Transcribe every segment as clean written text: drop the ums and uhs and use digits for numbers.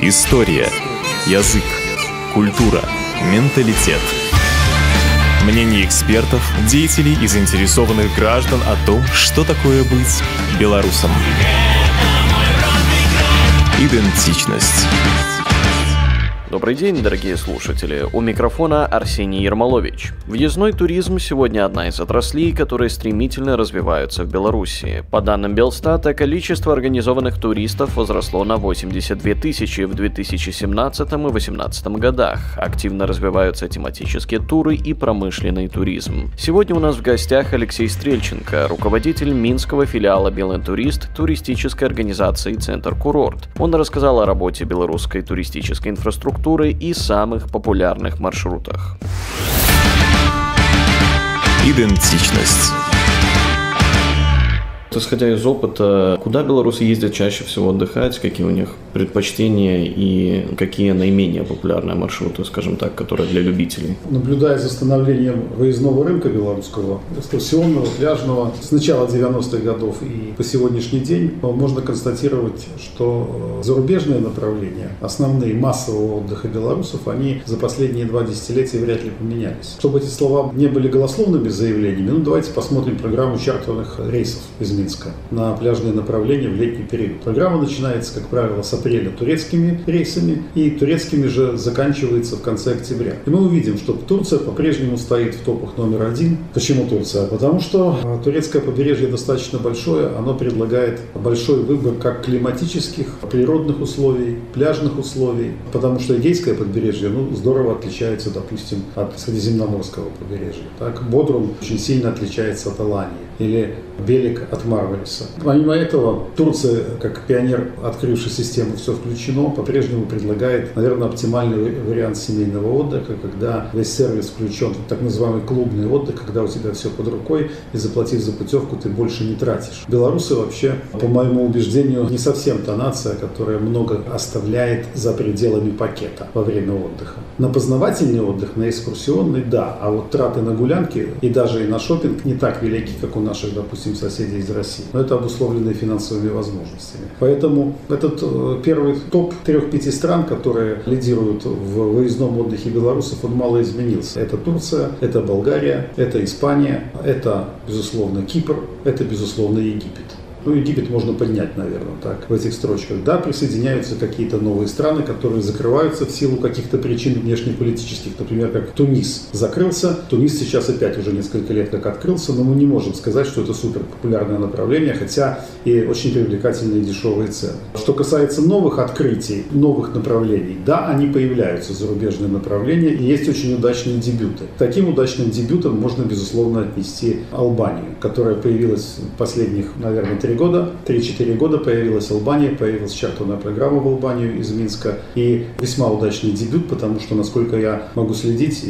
История, язык, культура, менталитет. Мнения экспертов, деятелей и заинтересованных граждан о том, что такое быть белорусом. Идентичность. Добрый день, дорогие слушатели. У микрофона Арсений Ермолович. Въездной туризм сегодня одна из отраслей, которые стремительно развиваются в Беларуси. По данным Белстата, количество организованных туристов возросло на 82 тысячи в 2017 и 2018 годах. Активно развиваются тематические туры и промышленный туризм. Сегодня у нас в гостях Алексей Стрельченко, руководитель Минского филиала «Белинтурист» туристической организации «Центр Курорт». Он рассказал о работе белорусской туристической инфраструктуры и самых популярных маршрутах. Идентичность. Исходя из опыта, куда белорусы ездят чаще всего отдыхать, какие у них предпочтения и какие наименее популярные маршруты, скажем так, которые для любителей? Наблюдая за становлением выездного рынка белорусского, экскурсионного, пляжного, с начала 90-х годов и по сегодняшний день, можно констатировать, что зарубежные направления, основные массового отдыха белорусов, они за последние 2 десятилетия вряд ли поменялись. Чтобы эти слова не были голословными заявлениями, давайте посмотрим программу чартерных рейсов из Минска на пляжные направления в летний период. Программа начинается, как правило, с апреля турецкими рейсами и турецкими же заканчивается в конце октября. И мы увидим, что Турция по-прежнему стоит в топах номер 1. Почему Турция? Потому что турецкое побережье достаточно большое, оно предлагает большой выбор как климатических, природных условий, пляжных условий, потому что Эгейское побережье здорово отличается, допустим, от Средиземноморского побережья. Так, Бодрум очень сильно отличается от Алании или Белик от Мармариса. Помимо этого, Турция, как пионер, открывший систему «Все включено», по-прежнему предлагает, наверное, оптимальный вариант семейного отдыха, когда весь сервис включен, так называемый клубный отдых, когда у тебя все под рукой, и заплатив за путевку, ты больше не тратишь. Белорусы вообще, по моему убеждению, не совсем та нация, которая много оставляет за пределами пакета во время отдыха. На познавательный отдых, на экскурсионный, да, а вот траты на гулянки и даже и на шопинг не так велики, как у наших, допустим, соседей из России. Но это обусловлено финансовыми возможностями. Поэтому этот первый топ 3-5 стран, которые лидируют в выездном отдыхе белорусов, он мало изменился. Это Турция, это Болгария, это Испания, это, безусловно, Кипр, это, безусловно, Египет. Египет можно поднять, наверное, так, в этих строчках. Да, присоединяются какие-то новые страны, которые закрываются в силу каких-то причин внешнеполитических. Например, как Тунис закрылся. Тунис сейчас опять уже несколько лет как открылся, но мы не можем сказать, что это супер популярное направление, хотя и очень привлекательные дешевые цены. Что касается новых открытий, новых направлений, да, они появляются, зарубежные направления, и есть очень удачные дебюты. Таким удачным дебютом можно, безусловно, отнести Албанию, которая появилась в последних, наверное, 3-4 года появилась Албания, появилась чартерная программа в Албанию из Минска. И весьма удачный дебют, потому что, насколько я могу следить и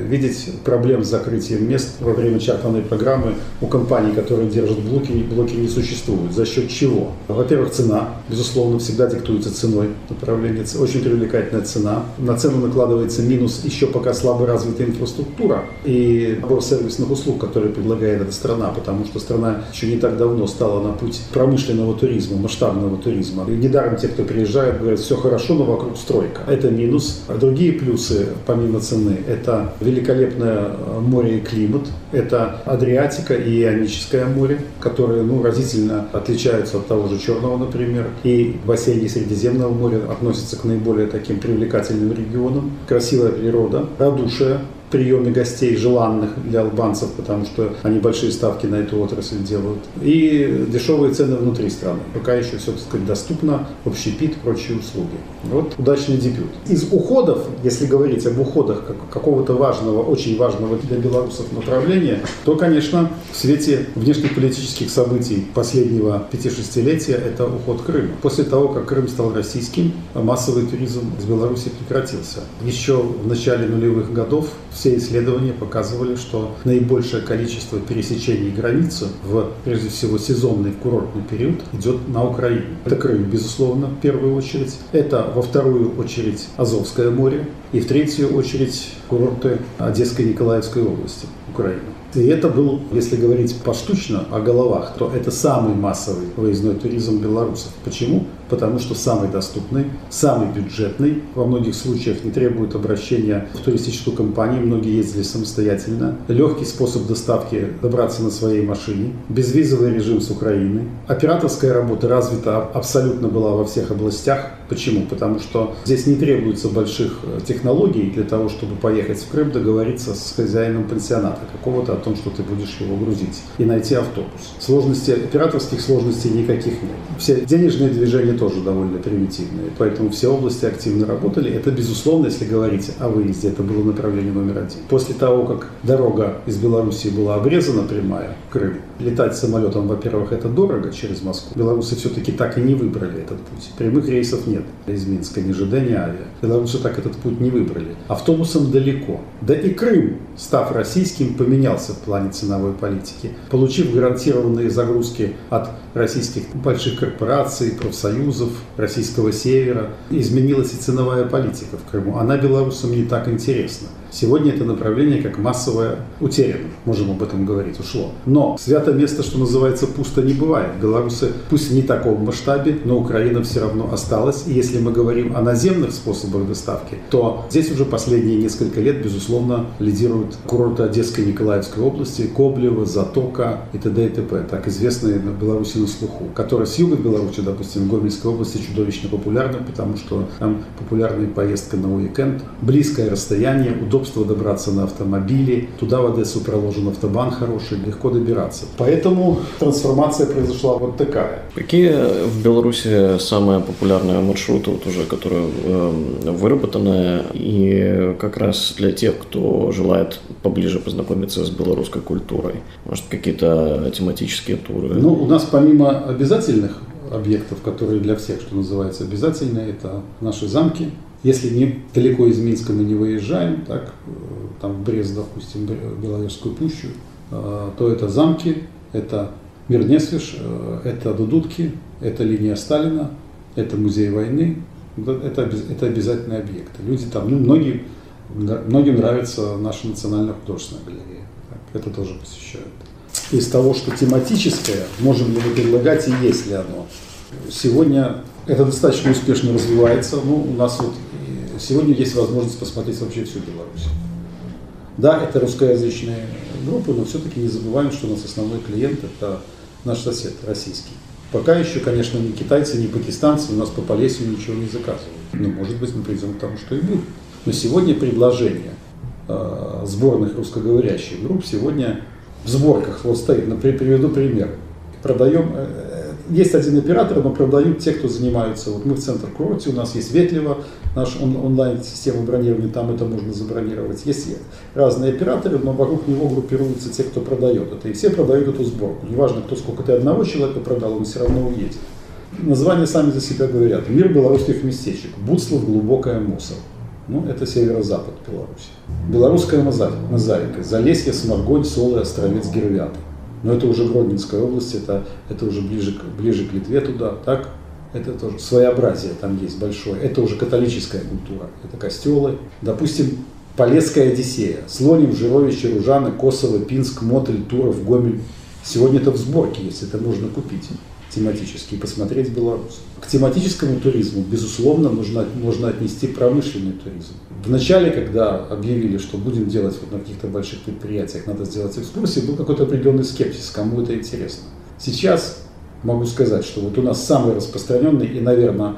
видеть, проблем с закрытием мест во время чартерной программы у компаний, которые держат блоки не существует. За счет чего? Во-первых, цена. Безусловно, всегда диктуется ценой направления. Очень привлекательная цена. На цену накладывается минус еще пока слабо развитая инфраструктура и набор сервисных услуг, которые предлагает эта страна, потому что страна еще не так давно стала на путь промышленного туризма, масштабного туризма. И недаром те, кто приезжает, говорят, все хорошо, но вокруг стройка. Это минус. А другие плюсы, помимо цены, это великолепное море и климат, это Адриатика и Ионическое море, которые разительно отличаются от того же Черного, например, и в бассейне Средиземного моря относятся к наиболее таким привлекательным регионам. Красивая природа, радушие, приеме гостей, желанных для албанцев, потому что они большие ставки на эту отрасль делают. И дешевые цены внутри страны. Пока еще все, так сказать, доступно, общепит, прочие услуги. Вот удачный дебют. Из уходов, если говорить об уходах какого-то важного, очень важного для белорусов направления, то, конечно, в свете внешнеполитических событий последнего 5-6-летия это уход Крыма. После того, как Крым стал российским, массовый туризм из Беларуси прекратился. Еще в начале нулевых годов все исследования показывали, что наибольшее количество пересечений границы в, прежде всего, сезонный, в курортный период идет на Украину. Это Крым, безусловно, в первую очередь. Это, во вторую очередь, Азовское море. И в третью очередь курорты Одесской и Николаевской области. Украину. И это был, если говорить поштучно о головах, то это самый массовый выездной туризм белорусов. Почему? Потому что самый доступный, самый бюджетный, во многих случаях не требует обращения в туристическую компанию, многие ездили самостоятельно, легкий способ доставки добраться на своей машине, безвизовый режим с Украины. Операторская работа развита абсолютно была во всех областях. Почему? Потому что здесь не требуется больших технологий для того, чтобы поехать в Крым, договориться с хозяином пансионата какого-то о том, что ты будешь его грузить, и найти автобус. Операторских сложностей никаких нет. Все денежные движения тоже довольно примитивные, поэтому все области активно работали. Это, безусловно, если говорить о выезде, это было направление номер один. После того, как дорога из Белоруссии была обрезана прямая в Крым, летать самолетом, во-первых, это дорого через Москву. Белорусы все-таки так и не выбрали этот путь. Прямых рейсов нет из Минска, ни ЖД, ни авиа. Белорусы так этот путь не выбрали. Автобусом далеко. Да и Крым, став российским, поменялся в плане ценовой политики. Получив гарантированные загрузки от российских больших корпораций, профсоюзов, российского севера, изменилась и ценовая политика в Крыму. Она белорусам не так интересна. Сегодня это направление как массовое утеряно, можем об этом говорить, ушло. Но свято место, что называется, пусто не бывает. Белорусы, пусть не в таком масштабе, но Украина все равно осталась. И если мы говорим о наземных способах доставки, то здесь уже последние несколько лет, безусловно, лидируют курорты Одесской и Николаевской области, Коблево, Затока и т.д. и т.п., так известные на Беларуси на слуху, которые с юга Беларуси, допустим, в Гомельской области чудовищно популярны, потому что там популярная поездка на уикенд, близкое расстояние, удобство добраться на автомобиле, туда в Одессу проложен автобан хороший, легко добираться. Поэтому трансформация произошла вот такая. Какие в Беларуси самые популярные маршруты, вот уже, которые выработаны, и как раз для тех, кто желает поближе познакомиться с белорусской культурой? Может, какие-то тематические туры? Ну, у нас помимо обязательных объектов, которые для всех, что называется, обязательные, это наши замки. Если не далеко из Минска мы не выезжаем, так, там в Брест, допустим, Беловежскую пущу, то это замки, это Мирнесвиш, это Дудутки, это линия Сталина, это музей войны, это обязательные объекты. Люди там, многим нравится наша национальная художественная галерея, так, это тоже посещают. Из того, что тематическое, можем ли мы предлагать и есть ли оно? Сегодня это достаточно успешно развивается. У нас вот сегодня есть возможность посмотреть вообще всю Беларусь. Да, это русскоязычные группы, но все-таки не забываем, что у нас основной клиент – это наш сосед российский. Пока еще, конечно, ни китайцы, ни пакистанцы у нас по Полесью ничего не заказывают. Но, может быть, мы придем к тому, что и будет. Но сегодня предложение сборных русскоговорящих групп сегодня в сборках. Вот стоит, приведу пример. Есть один оператор, но продают те, кто занимаются. Вот мы в центр-курорте, у нас есть Ветлево, наша онлайн-система бронирования, там это можно забронировать. Есть разные операторы, но вокруг него группируются те, кто продает это. И все продают эту сборку. Неважно, сколько ты одного человека продал, он все равно уедет. Названия сами за себя говорят. Мир белорусских местечек. Буцлав, глубокая Мусор. Это северо-запад Беларуси. Белорусская мозаика. Залесье, Сморгонь, Солы, Островец, Гирвяты. Но это уже Гродненская область, это уже ближе к Литве туда, так? Это тоже своеобразие там есть большое. Это уже католическая культура, это костелы. Допустим, Полесская Одиссея. Слоним, Жировище, Ружаны, Косово, Пинск, Мотель, Туров, Гомель. Сегодня это в сборке, если это можно купить тематически и посмотреть Беларусь. К тематическому туризму, безусловно, нужно отнести промышленный туризм. Вначале, когда объявили, что будем делать на каких-то больших предприятиях, надо сделать экскурсии, был какой-то определенный скепсис, кому это интересно. Сейчас могу сказать, что вот у нас самый распространенный и, наверное,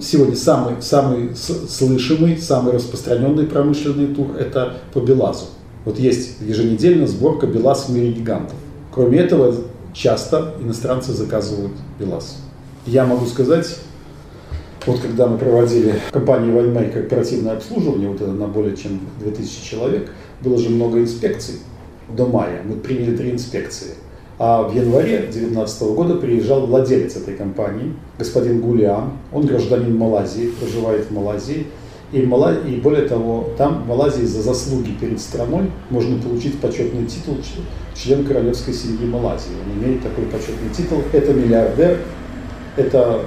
сегодня самый слышимый, самый распространенный промышленный тур – это по Белазу. Вот есть еженедельно сборка «Белаз в мире гигантов». Кроме этого, часто иностранцы заказывают Белаз. Я могу сказать, вот когда мы проводили компанию «Вальмей» корпоративное обслуживание, вот это на более чем 2000 человек, было же много инспекций до мая, мы приняли 3 инспекции. А в январе 2019 года приезжал владелец этой компании, господин Гулиан, он гражданин Малайзии, проживает в Малайзии. И более того, там в Малайзии за заслуги перед страной можно получить почетный титул член королевской семьи Малайзии. Он имеет такой почетный титул. Это миллиардер, это,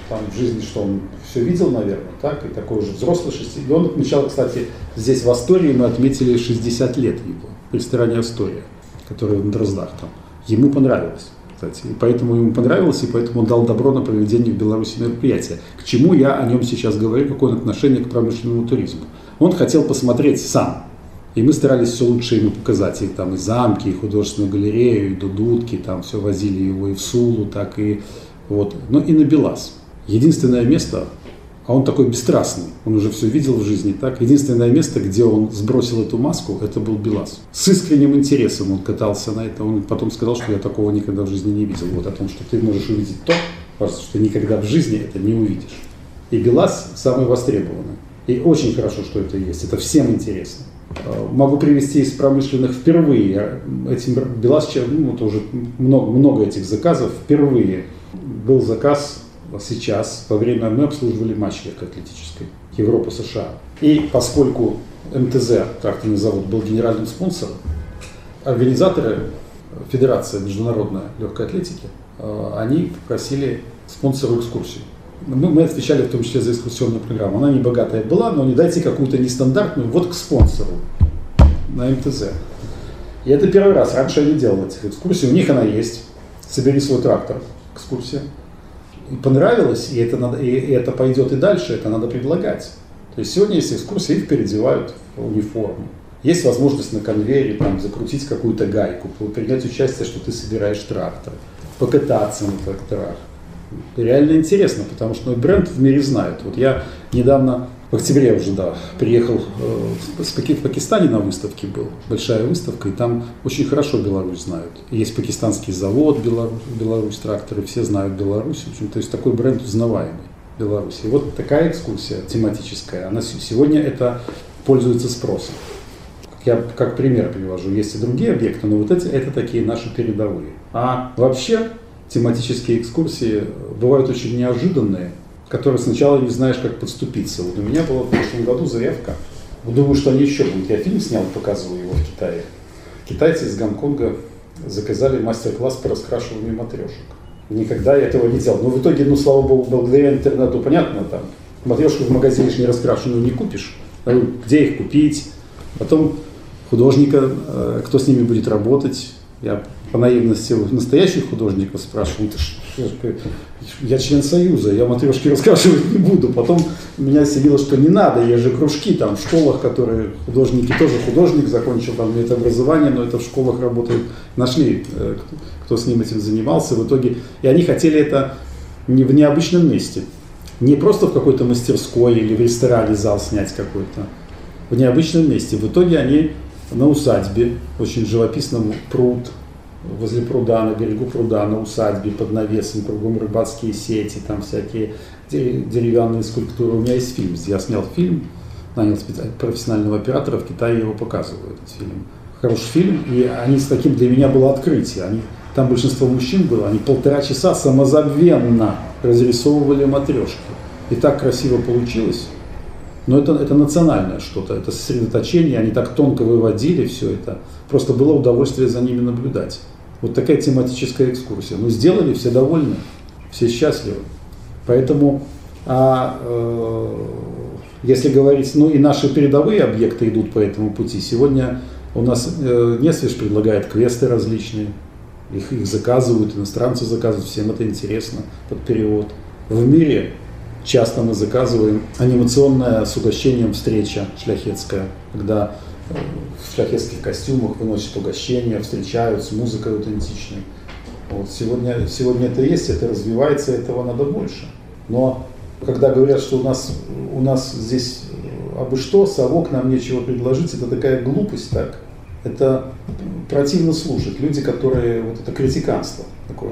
там в жизни, что он все видел, наверное, так, и такой уже взрослый 60. И он отмечал, кстати, здесь в Астории мы отметили 60 лет его. в ресторане «Астория», который в Дроздах там. Ему понравилось, кстати. И поэтому ему понравилось, и поэтому он дал добро на проведение в Беларуси мероприятия. К чему я о нем сейчас говорю, какое отношение к промышленному туризму. Он хотел посмотреть сам. И мы старались все лучше ему показать. И там и замки, и художественную галерею, и до Дудки, там все возили его и в Сулу, так и вот. Ну и на Белаз. Единственное место, а он такой бесстрастный, он уже все видел в жизни, так. Единственное место, где он сбросил эту маску, это был Белаз. С искренним интересом он катался на это. Он потом сказал, что я такого никогда в жизни не видел. Вот о том, что ты можешь увидеть то, что ты никогда в жизни это не увидишь. И Белаз самый востребованный. И очень хорошо, что это есть. Это всем интересно. Могу привести из промышленных впервые. Этим Белаз, это уже много этих заказов. Впервые был заказ сейчас, во время мы обслуживали матч легкоатлетической Европа-США. И поскольку МТЗ, тракторный завод, был генеральным спонсором, организаторы, Федерация международной легкой атлетики, они попросили спонсору экскурсию. Мы отвечали в том числе за экскурсионную программу. Она не богатая была, но не дайте какую-то нестандартную, вот к спонсору на МТЗ. И это первый раз. Раньше я не делал этих экскурсий. У них она есть. Собери свой трактор. Экскурсия. И понравилось, и это пойдет и дальше, это надо предлагать. То есть сегодня есть экскурсии, их переодевают в униформу. Есть возможность на конвейере там, закрутить какую-то гайку, принять участие, что ты собираешь трактор, покататься на тракторах. Реально интересно, потому что бренд в мире знают. Вот я недавно, в октябре уже, приехал в Пакистане на выставке был, большая выставка, и там очень хорошо Беларусь знают. Есть пакистанский завод Беларусь тракторы, все знают Беларусь, в общем, то есть такой бренд узнаваемый Беларусь. И вот такая экскурсия тематическая, она сегодня это пользуется спросом. Я как пример привожу, есть и другие объекты, но вот это такие наши передовые. А вообще тематические экскурсии бывают очень неожиданные, которые сначала не знаешь, как подступиться. Вот у меня была в прошлом году заявка. Думаю, что они еще будут. Я фильм снял, показывал его в Китае. Китайцы из Гонконга заказали мастер-класс по раскрашиванию матрешек. Никогда я этого не делал. Но в итоге, слава богу, благодаря интернету, понятно, там матрешку в магазине не раскрашенную не купишь. Где их купить? Потом художника, кто с ними будет работать. Я по наивности настоящих художников спрашиваю, я член Союза, я матрешки раскрашивать не буду. Потом меня селило, что не надо, есть же кружки там в школах, которые художники, тоже художник, закончил там это образование, но это в школах работают, нашли, кто с ним этим занимался в итоге. И они хотели это не в необычном месте, не просто в какой-то мастерской или в ресторане зал снять какой-то, в необычном месте. В итоге они на усадьбе, очень живописном пруд, возле пруда, на берегу пруда, на усадьбе, под навесом, кругом рыбацкие сети, там всякие деревянные скульптуры. У меня есть фильм, я снял фильм, нанял профессионального оператора, в Китае его показывают, этот фильм. Хороший фильм, и они с таким, для меня было открытие. Там большинство мужчин было, они 1,5 часа самозабвенно разрисовывали матрешки. И так красиво получилось. Но это национальное что-то, это сосредоточение, они так тонко выводили все это. Просто было удовольствие за ними наблюдать. Вот такая тематическая экскурсия. Ну, сделали, все довольны, все счастливы. Поэтому, если говорить, и наши передовые объекты идут по этому пути. Сегодня у нас Несвиж предлагает квесты различные, их заказывают, иностранцы заказывают, всем это интересно под перевод. В мире часто мы заказываем анимационная с угощением встреча шляхетская, когда в шляхетских костюмах выносят угощения, встречают с музыкой аутентичной. Вот сегодня это есть, это развивается, этого надо больше. Но когда говорят, что у нас здесь абы что, совок, нам нечего предложить, это такая глупость, так. Это противно слушать. Люди, которые, вот это критиканство такое.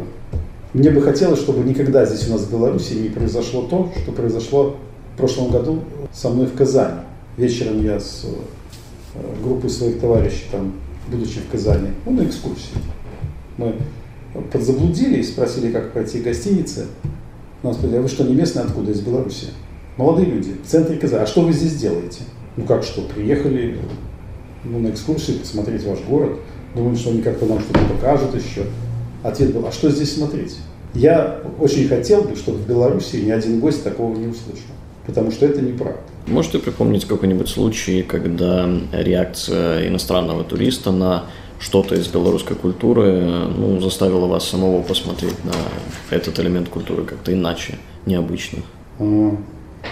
Мне бы хотелось, чтобы никогда здесь у нас в Беларуси не произошло то, что произошло в прошлом году со мной в Казани. Вечером я с группой своих товарищей, там, будучи в Казани, на экскурсии. Мы подзаблудили и спросили, как пройти к гостинице. Нас спросили, а вы что, не местные, откуда, из Беларуси? Молодые люди, в центре Казани. А что вы здесь делаете? Как что, приехали на экскурсию посмотреть ваш город. Думали, что они как-то нам что-то покажут еще. Ответ был, а что здесь смотреть? Я очень хотел бы, чтобы в Беларуси ни один гость такого не услышал. потому что это неправда. Можете припомнить какой-нибудь случай, когда реакция иностранного туриста на что-то из белорусской культуры заставила вас самого посмотреть на этот элемент культуры как-то иначе, необычно?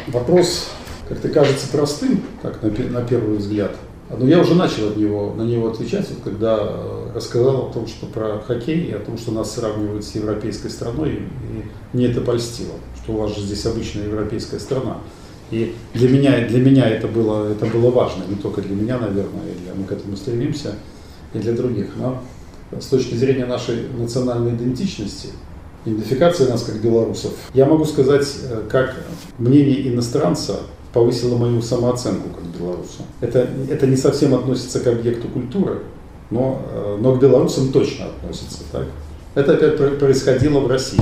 Вопрос как-то кажется простым, так на первый взгляд. Но я уже начал на него отвечать, когда рассказал о том, что про хоккей, и о том, что нас сравнивают с европейской страной, и мне это польстило, что у вас же здесь обычная европейская страна. И для меня это было важно, не только для меня, наверное, мы к этому стремимся, и для других. Но с точки зрения нашей национальной идентичности, идентификации нас как белорусов, я могу сказать, как мнение иностранца повысило мою самооценку как белоруса. Это не совсем относится к объекту культуры, но к белорусам точно относится. Так? Это опять происходило в России,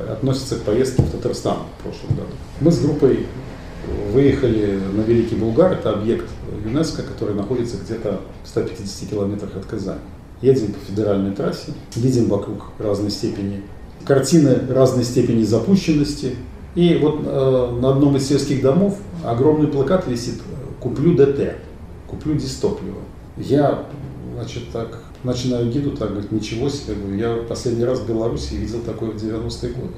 относится к поездке в Татарстан в прошлом году. Мы с группой выехали на Великий Булгар, это объект ЮНЕСКО, который находится где-то в 150 километрах от Казани. Едем по федеральной трассе, видим вокруг разной степени картины разной степени запущенности. И вот на одном из сельских домов огромный плакат висит «Куплю ДТ», «Куплю дистопливо». Я, так начинаю гиду, говорит, ничего себе, я последний раз в Беларуси видел такое в 90-е годы.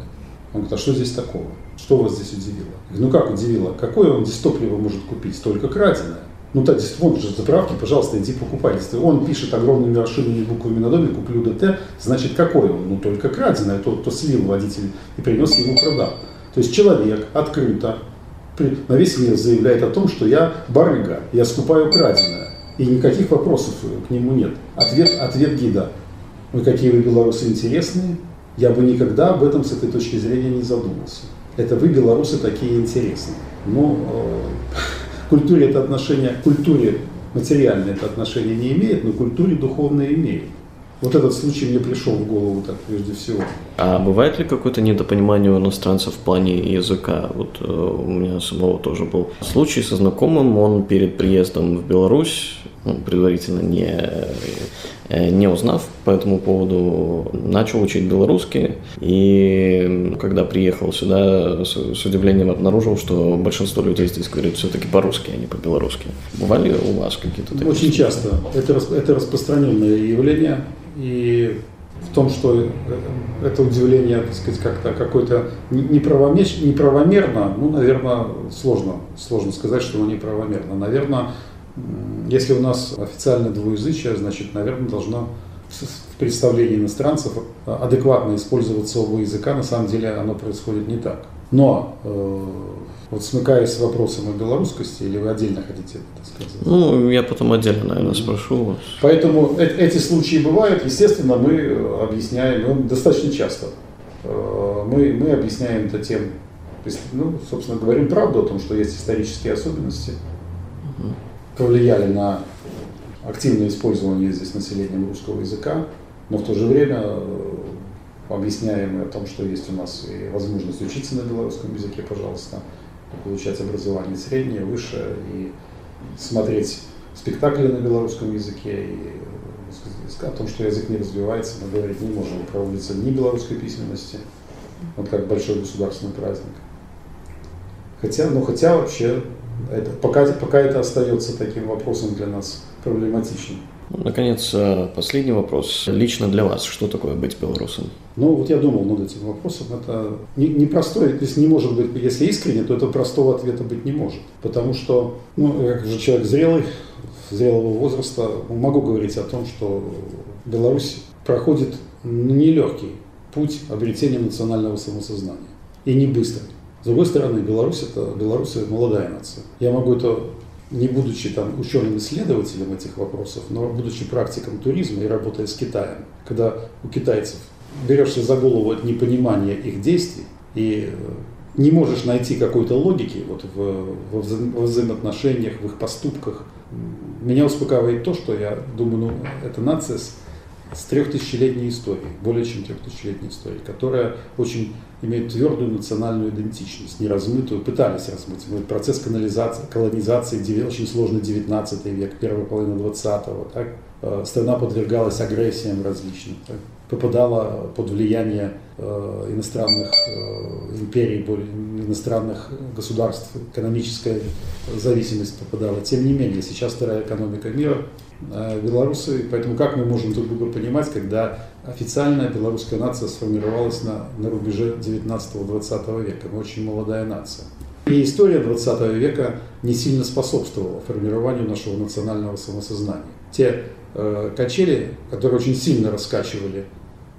Он говорит, а что здесь такого? Что вас здесь удивило? Я говорю, как удивило? Какое он дистопливо может купить? Только краденое. Вон же заправки, пожалуйста, иди покупай. Если он пишет огромными расширенными буквами на доме, куплю ДТ, значит какой он? Только краденое, тот, кто слил водитель и принес ему продал. То есть человек открыто на весь мир заявляет о том, что я барыга, я скупаю краденое. И никаких вопросов к нему нет. Ответ гида. Ой, какие вы белорусы интересные. Я бы никогда об этом с этой точки зрения не задумался. Это вы, белорусы, такие интересные. Но культуре это отношение, культуре материальное это отношение не имеет, но культуре духовное имеет. Вот этот случай мне пришел в голову так прежде всего. А бывает ли какое-то недопонимание у иностранцев в плане языка? Вот у меня самого тоже был случай со знакомым, он перед приездом в Беларусь, предварительно не узнав по этому поводу, начал учить белорусский, и когда приехал сюда, с удивлением обнаружил, что большинство людей здесь говорят все-таки по-русски, а не по-белорусски. Бывали у вас какие-то такие? Очень часто. Это распространенное явление, и в том, что это удивление, так сказать, как-то какое-то неправомерно, наверное, сложно сказать, что оно неправомерно. Наверное, если у нас официально двуязычие, значит, наверное, должно в представлении иностранцев адекватно использоваться оба языка, на самом деле оно происходит не так. Но, вот смыкаясь с вопросом о белорусскости, или вы отдельно хотите это сказать? Я потом отдельно, наверное, спрошу. Поэтому эти случаи бывают, естественно, мы объясняем, достаточно часто, мы объясняем это тем, то есть, собственно, говорим правду о том, что есть исторические особенности, повлияли на активное использование здесь населением русского языка, но в то же время объясняем о том, что есть у нас и возможность учиться на белорусском языке, пожалуйста, получать образование среднее, высшее, и смотреть спектакли на белорусском языке, и о том, что язык не развивается, мы говорить не можем про улицы Дни белорусской письменности, вот как большой государственный праздник. Хотя вообще, пока это остается таким вопросом для нас проблематичным. Наконец, последний вопрос. Лично для вас, что такое быть белорусом? Вот я думал над этим вопросом. Это непростой, то есть не может быть, если искренне, то это простого ответа быть не может. Потому что, я как же человек зрелого возраста, могу говорить о том, что Беларусь проходит нелегкий путь обретения национального самосознания. И не быстрый. С другой стороны, белорусы молодая нация. Я могу это, не будучи ученым-исследователем этих вопросов, но будучи практиком туризма и работая с Китаем, когда у китайцев берешься за голову от непонимания их действий и не можешь найти какой-то логики во взаимоотношениях, в их поступках, меня успокаивает то, что я думаю, это нация с 3000-летней историей, более чем 3000-летней историей, которая очень имеет твердую национальную идентичность, не размытую, пытались размыть. Процесс колонизации, очень сложный 19 век, первая половина 20-го, так? Страна подвергалась агрессиям различным. Так? попадала под влияние иностранных империй, иностранных государств, экономическая зависимость попадала. Тем не менее, сейчас вторая экономика мира, белорусы, поэтому как мы можем друг друга понимать, когда официальная белорусская нация сформировалась на рубеже 19-20 века, мы очень молодая нация. И история 20 века не сильно способствовала формированию нашего национального самосознания. Те качели, которые очень сильно раскачивали,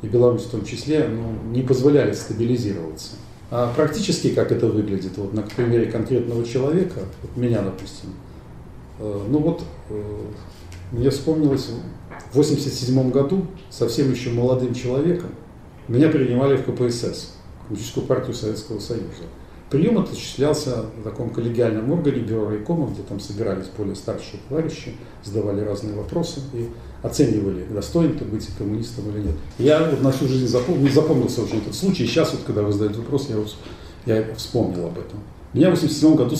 и Беларусь в том числе, не позволяли стабилизироваться. А практически как это выглядит, вот на примере конкретного человека, вот меня, допустим, мне вспомнилось, в 1987 году, совсем еще молодым человеком, меня принимали в КПСС, Коммунистическую партию Советского Союза. Прием осуществлялся в таком коллегиальном органе, бюро райкома, где там собирались более старшие товарищи, задавали разные вопросы и оценивали, достоин ты быть коммунистом или нет. Я вот на всю жизнь запомнился очень этот случай. Сейчас, вот, когда вы задаете вопрос, я вспомнил об этом. Меня в 1987 году,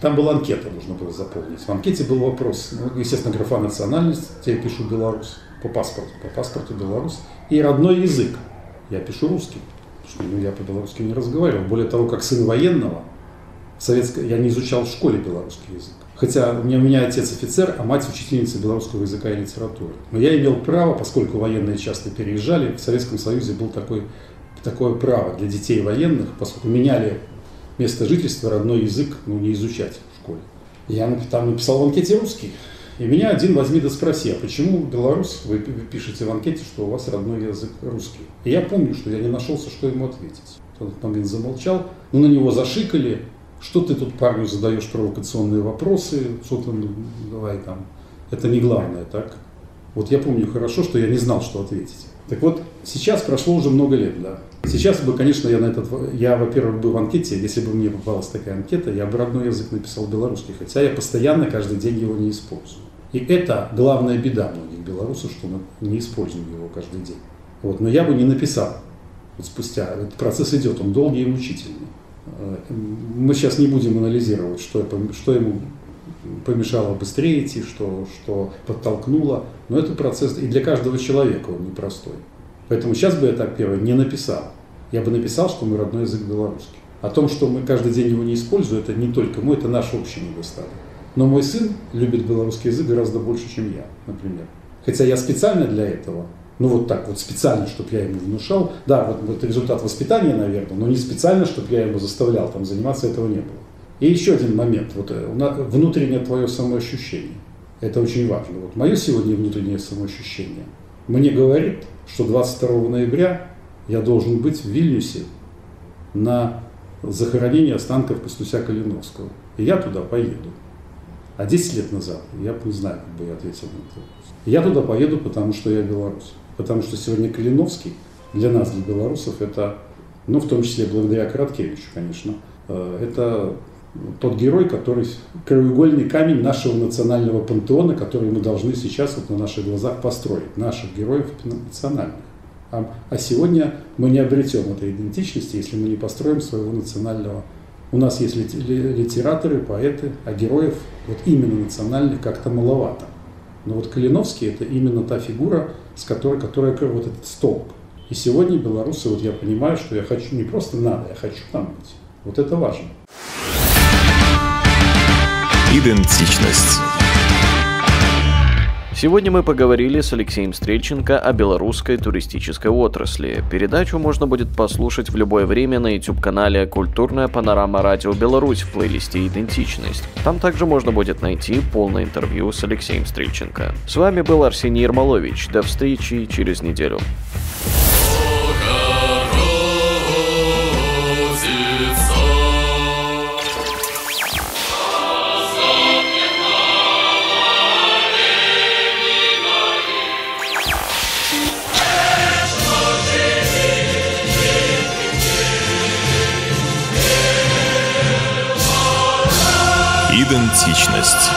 там была анкета, нужно было заполнить. В анкете был вопрос, естественно, графа национальность, я пишу белорус, по паспорту белорус, и родной язык, я пишу русский. Я по-белорусски не разговаривал. Более того, как сын военного, я не изучал в школе белорусский язык. Хотя у меня отец офицер, а мать учительница белорусского языка и литературы. Но я имел право, поскольку военные часто переезжали, в Советском Союзе было такое право для детей военных, поскольку меняли место жительства, родной язык не изучать в школе. Я там написал в анкете русский. И меня один возьми да спроси, а почему белорус, вы пишете в анкете, что у вас родной язык русский? И я помню, что я не нашелся, что ему ответить. В этот момент замолчал, на него зашикали, что ты тут парню задаешь провокационные вопросы, что ты, давай там, это не главное, так? Вот я помню хорошо, что я не знал, что ответить. Так вот, сейчас прошло уже много лет, да. Сейчас бы, конечно, я, во-первых, был в анкете, если бы мне попалась такая анкета, я бы родной язык написал белорусский, хотя я постоянно каждый день его не использую. И это главная беда многих белорусов, что мы не используем его каждый день. Вот. Но я бы не написал. Вот спустя, этот процесс идет, он долгий и мучительный. Мы сейчас не будем анализировать, что ему помешало быстрее идти, что подтолкнуло. Но это процесс, и для каждого человека он непростой. Поэтому сейчас бы я так, первое, не написал. Я бы написал, что мой родной язык белорусский. О том, что мы каждый день его не используем, это не только мы, это наш общий недостаток. Но мой сын любит белорусский язык гораздо больше, чем я, например. Хотя я специально для этого, специально, чтобы я ему внушал, да, вот это результат воспитания, наверное, но не специально, чтобы я его заставлял там заниматься, этого не было. И еще один момент, внутреннее твое самоощущение, это очень важно. Вот мое сегодня внутреннее самоощущение мне говорит, что 22 ноября я должен быть в Вильнюсе на захоронении останков Костуся Калиновского, и я туда поеду. А 10 лет назад, я не знаю, как бы я ответил на этот вопрос. Я туда поеду, потому что я белорус. Потому что сегодня Калиновский для нас, для белорусов, это, в том числе благодаря Короткевичу, конечно, это тот герой, который краеугольный камень нашего национального пантеона, который мы должны сейчас на наших глазах построить. Наших героев национальных. А сегодня мы не обретем этой идентичности, если мы не построим своего национального. У нас есть литераторы, поэты, а героев именно национальных как-то маловато. Но вот Калиновский — это именно та фигура, с которая вот этот столб. И сегодня белорусы, я понимаю, что я хочу, не просто надо, я хочу там быть. Вот это важно. Идентичность. Сегодня мы поговорили с Алексеем Стрельченко о белорусской туристической отрасли. Передачу можно будет послушать в любое время на YouTube-канале «Культурная панорама Радио Беларусь» в плейлисте «Идентичность». Там также можно будет найти полное интервью с Алексеем Стрельченко. С вами был Арсений Ермолович. До встречи через неделю. Идентичность.